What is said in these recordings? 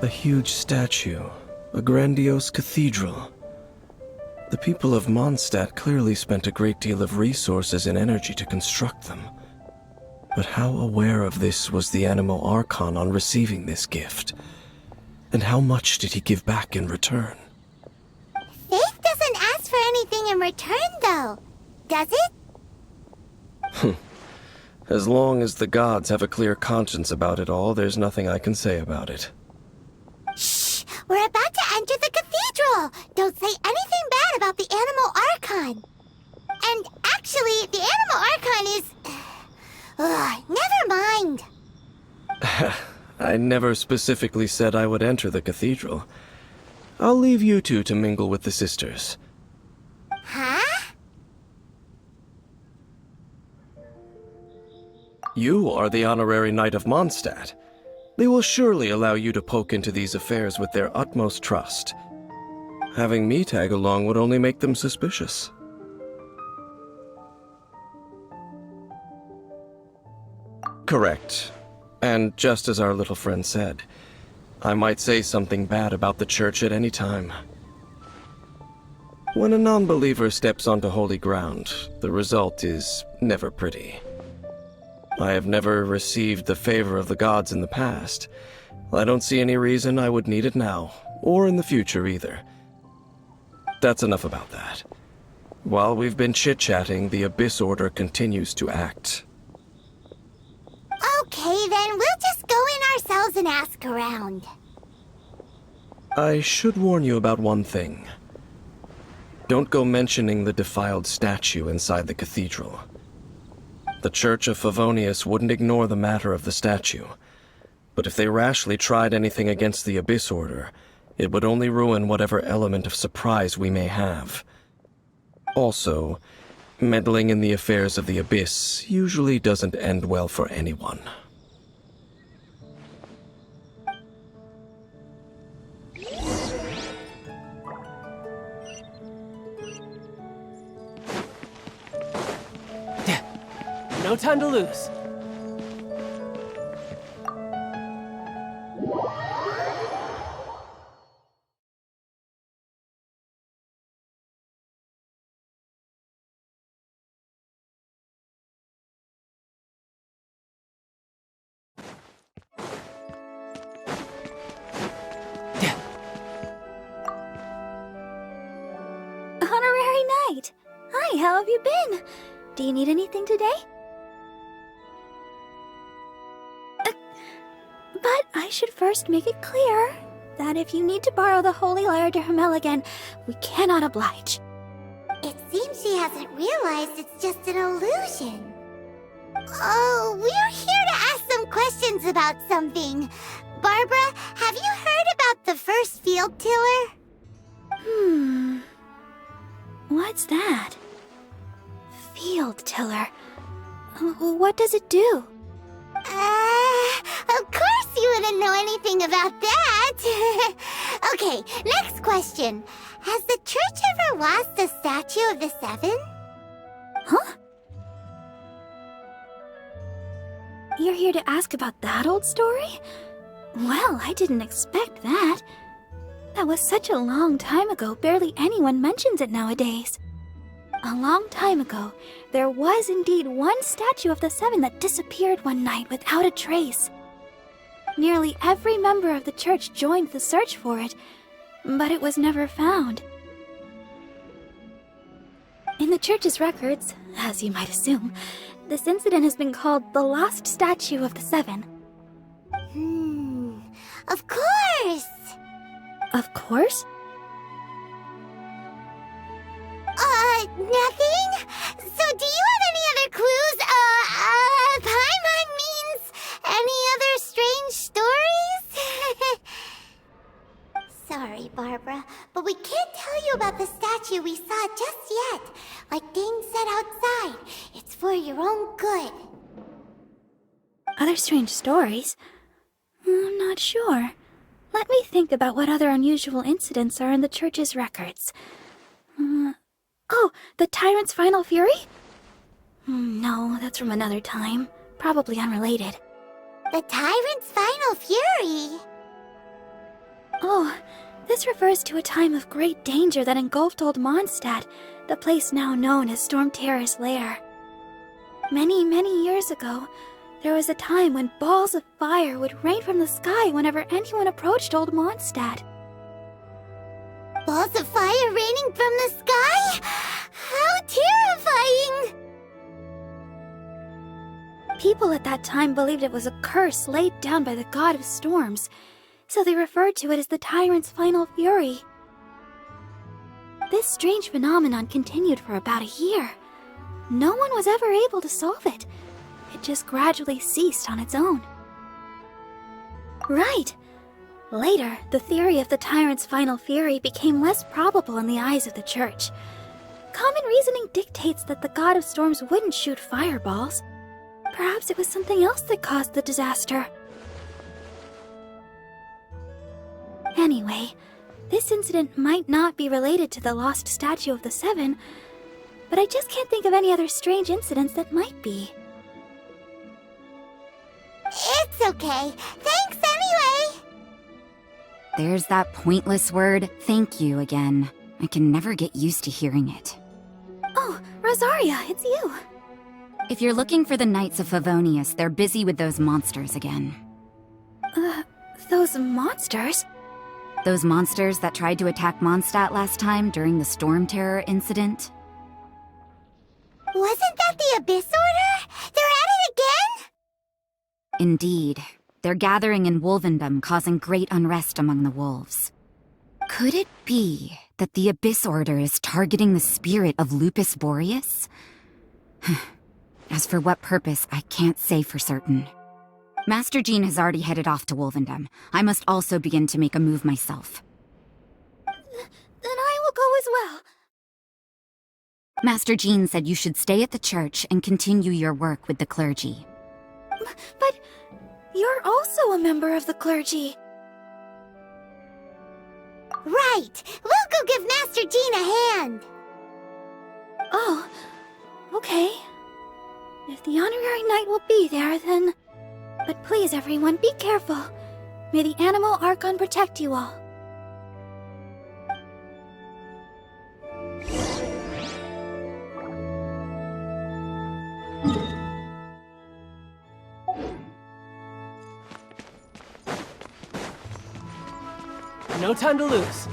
A huge statue, a grandiose cathedral. The people of Mondstadt clearly spent a great deal of resources and energy to construct them. But how aware of this was the animal Archon on receiving this gift? And how much did he give back in return? Faith doesn't ask for anything in return, though, does it? As long as the gods have a clear conscience about it all, there's nothing I can say about it. Shh! We're about to enter the cathedral! Don't say anything bad about the animal Archon! And actually, the animal Archon is... never mind! I never specifically said I would enter the cathedral. I'll leave you two to mingle with the sisters. Huh? You are the honorary knight of Mondstadt. They will surely allow you to poke into these affairs with their utmost trust. Having me tag along would only make them suspicious. Correct. And just as our little friend said, I might say something bad about the church at any time. When a non-believer steps onto holy ground, the result is never pretty. I have never received the favor of the gods in the past. I don't see any reason I would need it now, or in the future either. That's enough about that. While we've been chit-chatting, the Abyss Order continues to act. Okay, then we'll just go in ourselves and ask around. I should warn you about one thing. Don't go mentioning the defiled statue inside the cathedral. The Church of Favonius wouldn't ignore the matter of the statue, but if they rashly tried anything against the Abyss Order, it would only ruin whatever element of surprise we may have. Also, meddling in the affairs of the Abyss usually doesn't end well for anyone. No time to lose. Honorary Knight! Hi, how have you been? Do you need anything today? But I should first make it clear that if you need to borrow the Holy Lyre to Hermel again, we cannot oblige. It seems she hasn't realized it's just an illusion. Oh, we're here to ask some questions about something. Barbara, have you heard about the first field tiller? What's that? Field tiller. What does it do? Of course you wouldn't know anything about that. Okay, next question. Has the church ever lost a statue of the Seven? Huh? You're here to ask about that old story? Well, I didn't expect that. That was such a long time ago, barely anyone mentions it nowadays. A long time ago, there was indeed one statue of the Seven that disappeared one night without a trace. Nearly every member of the church joined the search for it, but it was never found. In the church's records, as you might assume, this incident has been called the Lost Statue of the Seven. Of course! Of course? Nothing? So do you have any other clues? Paimon means any other strange stories? Sorry, Barbara, but we can't tell you about the statue we saw just yet. Like Dane said outside, it's for your own good. Other strange stories? I'm not sure. Let me think about what other unusual incidents are in the church's records. Oh, the Tyrant's Final Fury? No, that's from another time. Probably unrelated. The Tyrant's Final Fury? Oh, this refers to a time of great danger that engulfed Old Mondstadt, the place now known as Storm Terror's lair. Many, many years ago, there was a time when balls of fire would rain from the sky whenever anyone approached Old Mondstadt. Balls of fire raining from the sky? How terrifying! People at that time believed it was a curse laid down by the god of storms, so they referred to it as the tyrant's final fury. This strange phenomenon continued for about a year. No one was ever able to solve it. It just gradually ceased on its own. Right. Later, the theory of the tyrant's final fury became less probable in the eyes of the church. Common reasoning dictates that the god of storms wouldn't shoot fireballs. Perhaps it was something else that caused the disaster. Anyway, this incident might not be related to the lost statue of the Seven, but I just can't think of any other strange incidents that might be. It's okay. Thanks anyway! There's that pointless word, thank you, again. I can never get used to hearing it. Oh, Rosaria, it's you. If you're looking for the Knights of Favonius, they're busy with those monsters again. Those monsters? Those monsters that tried to attack Mondstadt last time during the Storm Terror incident? Wasn't that the Abyss Order? They're at it again? Indeed. They're gathering in Wolvendom, causing great unrest among the wolves. Could it be that the Abyss Order is targeting the spirit of Lupus Boreas? As for what purpose, I can't say for certain. Master Jean has already headed off to Wolvendom. I must also begin to make a move myself. Then I will go as well. Master Jean said you should stay at the church and continue your work with the clergy. But you're also a member of the clergy. Right! We'll go give Master Jean a hand! Oh, okay. If the honorary knight will be there, then... But please, everyone, be careful. May the animal Archon protect you all. No time to lose.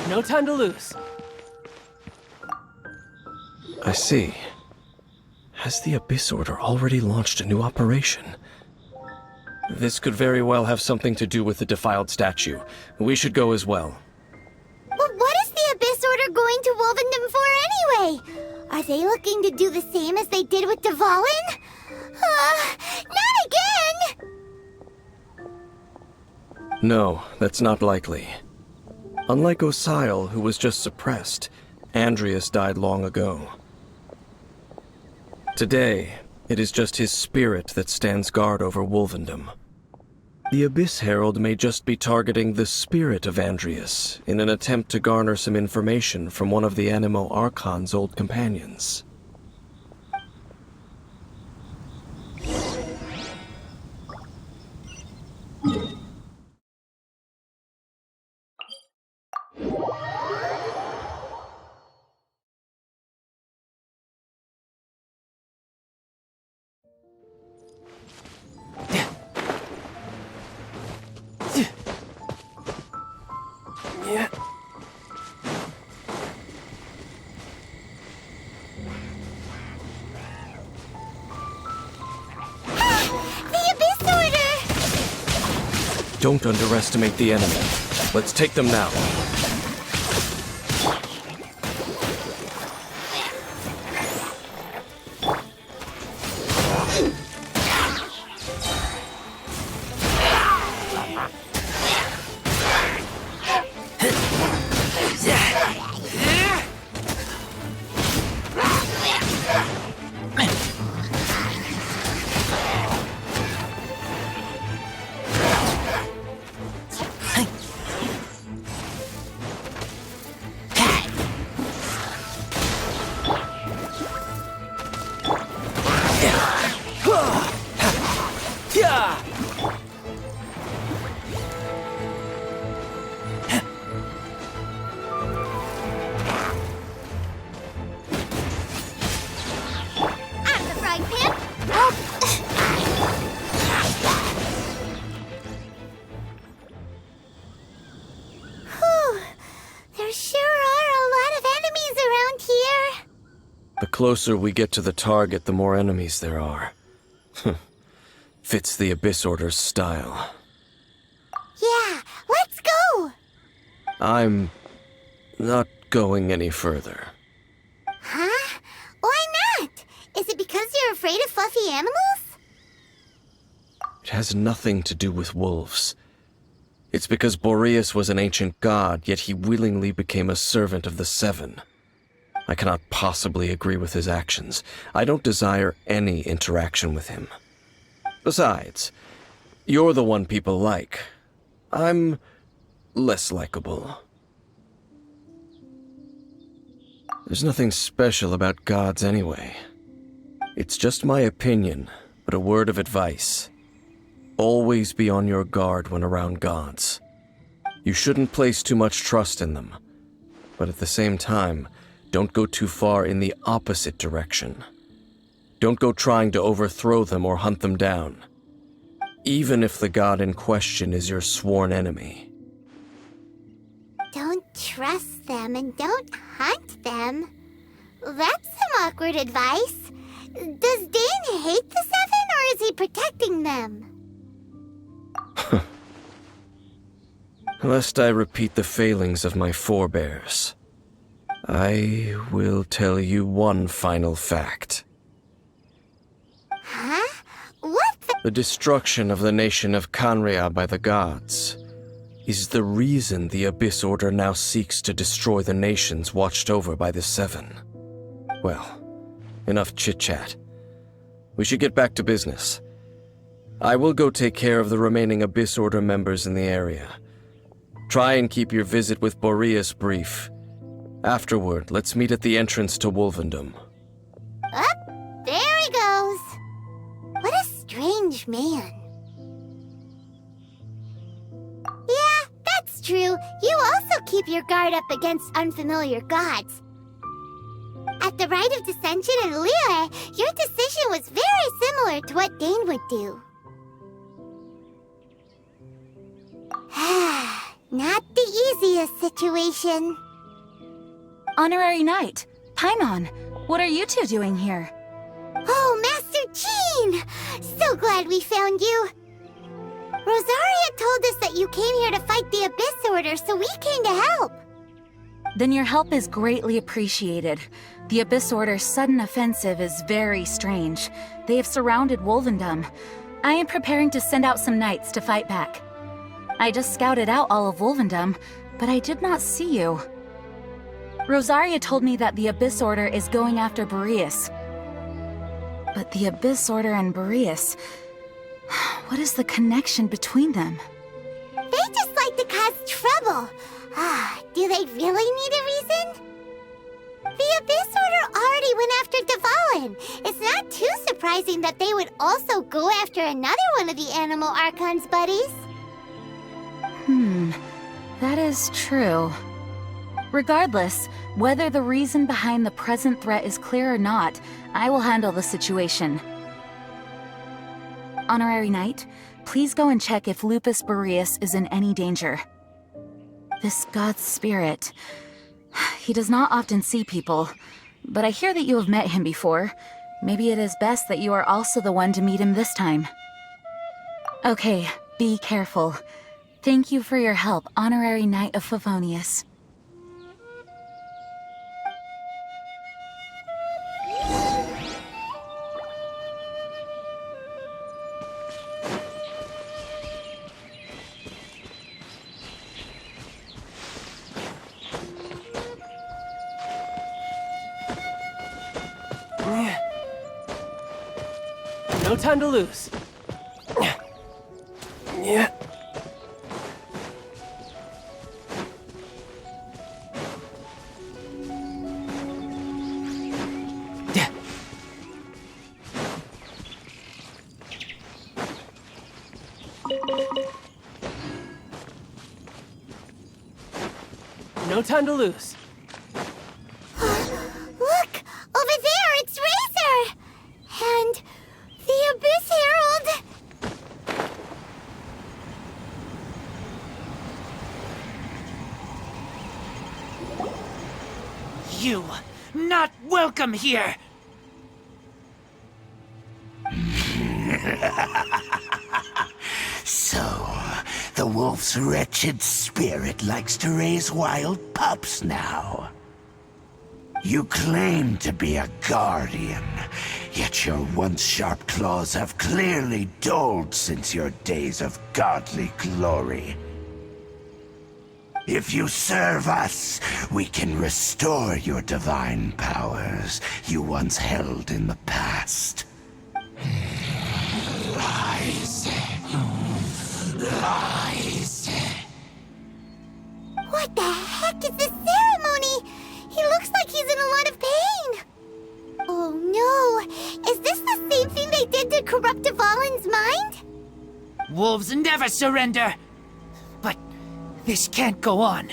No time to lose. I see. Has the Abyss Order already launched a new operation? This could very well have something to do with the defiled statue. We should go as well. But what is the Abyss Order going to Wolvendom for anyway? Are they looking to do the same as they did with Dvalin? Not again! No, that's not likely. Unlike Osile, who was just suppressed, Andreas died long ago. Today, it is just his spirit that stands guard over Wolvendom. The Abyss Herald may just be targeting the spirit of Andreas in an attempt to garner some information from one of the Animo Archon's old companions. Yeah. The Abyss Order! Don't underestimate the enemy. Let's take them now. closer we get to the target, the more enemies there are. Fits the Abyss Order's style. Yeah, let's go! I'm not going any further. Huh? Why not? Is it because you're afraid of fluffy animals? It has nothing to do with wolves. It's because Boreas was an ancient god, yet he willingly became a servant of the Seven. I cannot possibly agree with his actions. I don't desire any interaction with him. Besides, you're the one people like. I'm less likable. There's nothing special about gods anyway. It's just my opinion, but a word of advice. Always be on your guard when around gods. You shouldn't place too much trust in them, but at the same time, don't go too far in the opposite direction. Don't go trying to overthrow them or hunt them down, even if the god in question is your sworn enemy. Don't trust them and don't hunt them. That's some awkward advice. Does Dane hate the Seven, or is he protecting them? Lest I repeat the failings of my forebears, I will tell you one final fact. Huh? What The destruction of the nation of Canria by the gods is the reason the Abyss Order now seeks to destroy the nations watched over by the Seven. Well, enough chit-chat. We should get back to business. I will go take care of the remaining Abyss Order members in the area. Try and keep your visit with Boreas brief. Afterward, let's meet at the entrance to Wolvendom. Up, there he goes. What a strange man. Yeah, that's true. You also keep your guard up against unfamiliar gods. At the Rite of Dissension in Liyue, your decision was very similar to what Dane would do. Not the easiest situation. Honorary Knight, Paimon, what are you two doing here? Oh, Master Jean! So glad we found you. Rosaria told us that you came here to fight the Abyss Order, so we came to help. Then your help is greatly appreciated. The Abyss Order's sudden offensive is very strange. They have surrounded Wolvendom. I am preparing to send out some knights to fight back. I just scouted out all of Wolvendom, but I did not see you. Rosaria told me that the Abyss Order is going after Boreas. But the Abyss Order and Boreas... what is the connection between them? They just like to cause trouble. Do they really need a reason? The Abyss Order already went after Dvalin. It's not too surprising that they would also go after another one of the Animal Archon's buddies. That is true. Regardless, whether the reason behind the present threat is clear or not, I will handle the situation. Honorary Knight, please go and check if Lupus Boreas is in any danger. This god's spirit... he does not often see people, but I hear that you have met him before. Maybe it is best that you are also the one to meet him this time. Okay, be careful. Thank you for your help, Honorary Knight of Favonius. No time to lose. Yeah. No time to lose. Look! Over there, it's Razor! And the Abyss Herald! You not welcome here! So, the wolf's wretched spirit likes to raise wild pups now. You claim to be a guardian, yet your once sharp claws have clearly dulled since your days of godly glory. If you serve us, we can restore your divine powers you once held in the past. Lies. Lies. What the heck is this ceremony? He looks like he's in a lot of pain. Oh no, is this the same thing they did to corrupt Dvalin's mind? Wolves never surrender! But this can't go on.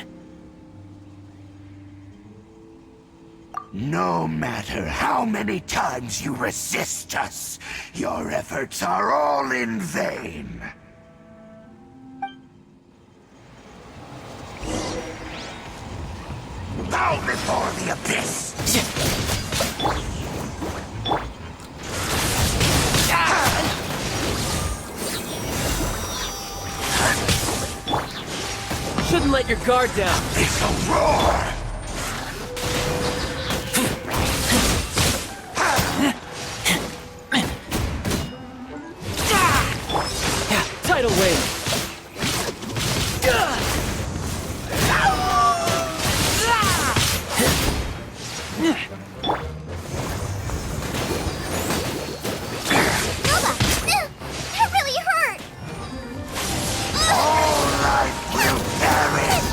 No matter how many times you resist us, your efforts are all in vain. Bow before the abyss! Shouldn't let your guard down. It's a roar! Tidal wave. Nova, that really hurt. All life will perish!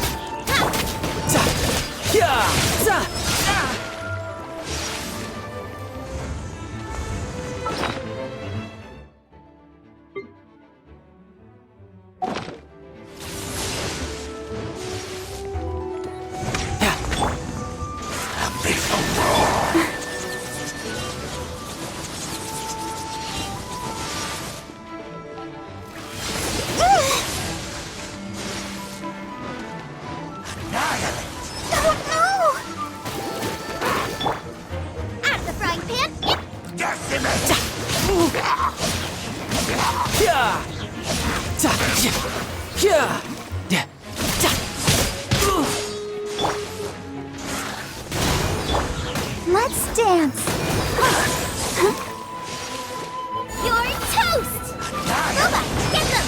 Let's dance. You're toast! Nova, get them!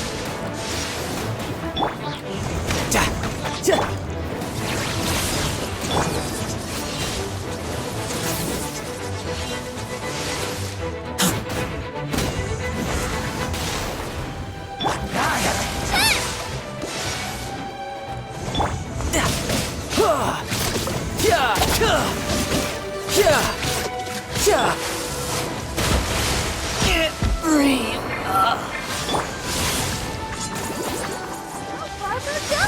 Barbara, go!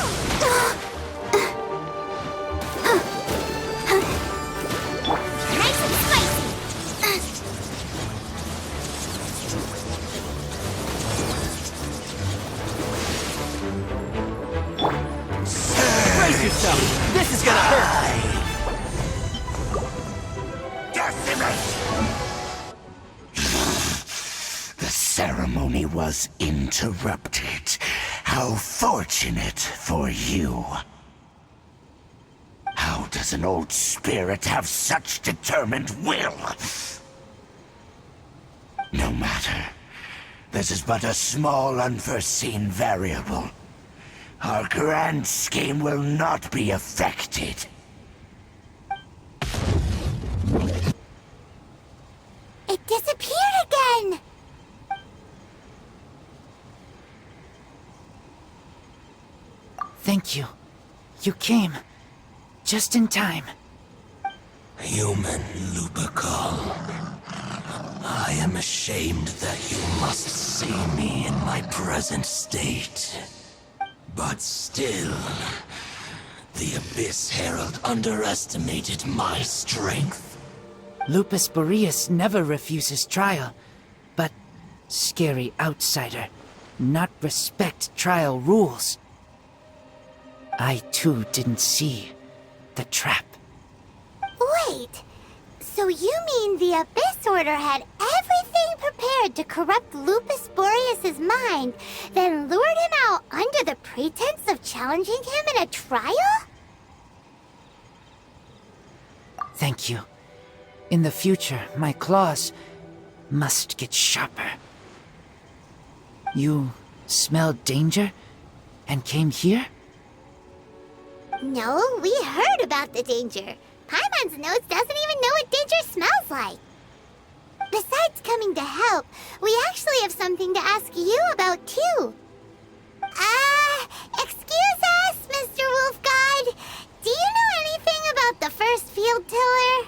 Nice and spicy! Brace yourself. This is gonna hurt. The ceremony was interrupted. How fortunate for you. How does an old spirit have such determined will? No matter. This is but a small unforeseen variable. Our grand scheme will not be affected. It disappeared again! Thank you. You came. Just in time. Human Lupercal. I am ashamed that you must see me in my present state. But still, the Abyss Herald underestimated my strength. Lupus Boreas never refuses trial, but scary outsider, not respect trial rules. I too didn't see the trap. Wait, So you mean the Abyss Order had everything prepared to corrupt Lupus Boreas' mind, then lured him out under the pretense of challenging him in a trial? Thank you. In the future, my claws must get sharper. You smelled danger and came here? No, we heard about the danger. Paimon's nose doesn't even know what danger smells like. Besides coming to help, we actually have something to ask you about too. Excuse us, Mr. Wolf God. Do you know anything about the first field tiller?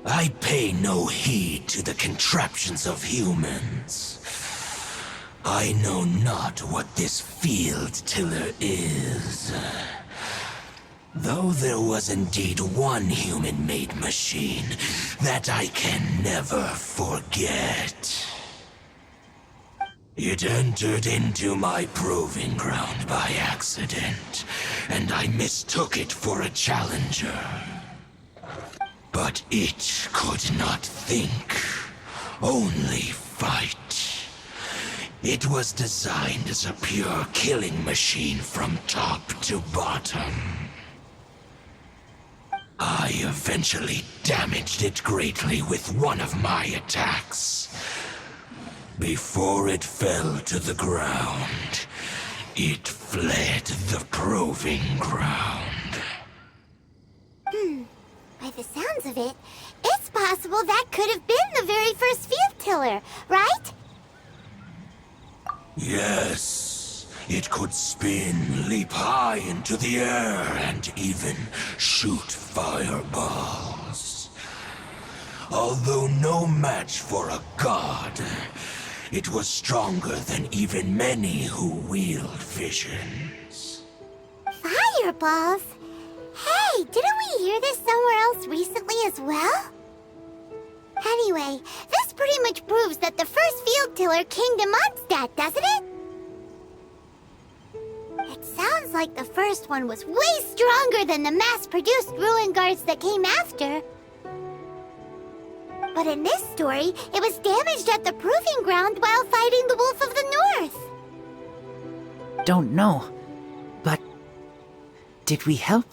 I pay no heed to the contraptions of humans. I know not what this field tiller is. Though there was indeed one human-made machine that I can never forget. It entered into my proving ground by accident, and I mistook it for a challenger. But it could not think, only fight. It was designed as a pure killing machine from top to bottom. I eventually damaged it greatly with one of my attacks. Before it fell to the ground, it fled the proving ground. By the sounds of it, it's possible that could have been the very first field tiller, right? Yes, it could spin, leap high into the air, and even shoot fireballs. Although no match for a god, it was stronger than even many who wield visions. Fireballs? Hey, didn't we hear this somewhere else recently as well? Anyway, this pretty much proves that the first field tiller came to Mondstadt, doesn't it? It sounds like the first one was way stronger than the mass-produced ruin guards that came after. But in this story, it was damaged at the proving ground while fighting the Wolf of the North. Don't know, but did we help?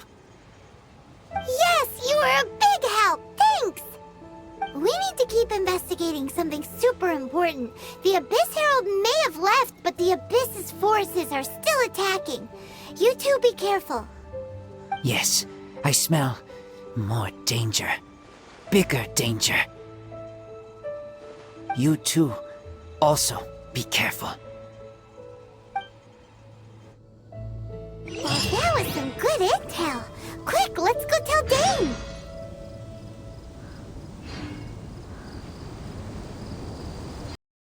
Yes, you were a big help. Thanks. We need to keep investigating something super important. The Abyss Herald may have left, but the Abyss's forces are still attacking. You two be careful. Yes, I smell more danger. Bigger danger. You too, also be careful. Well, that was some good intel.